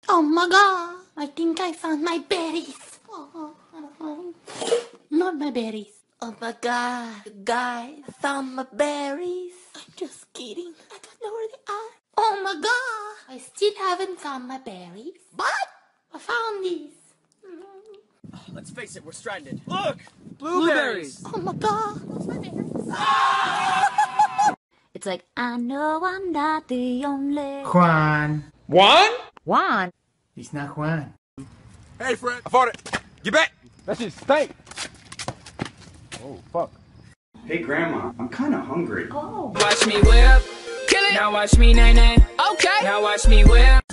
Oh my god, I think I found my berries. Not my berries. Oh my god, guys, I found my berries. I'm just kidding. I don't know where they are. Oh my god, I still haven't found my berries. But I found these. Let's face it, we're stranded. Look! Blueberries! Oh my god, those are berries. It's like, I know I'm not the only Juan. Juan? Juan. He's not Juan. Hey, Fred. I fought it. Get back! That shit stink. Oh, fuck. Hey, Grandma, I'm kind of hungry. Watch me whip, kill it. Now watch me nay nay. Okay. Now watch me whip.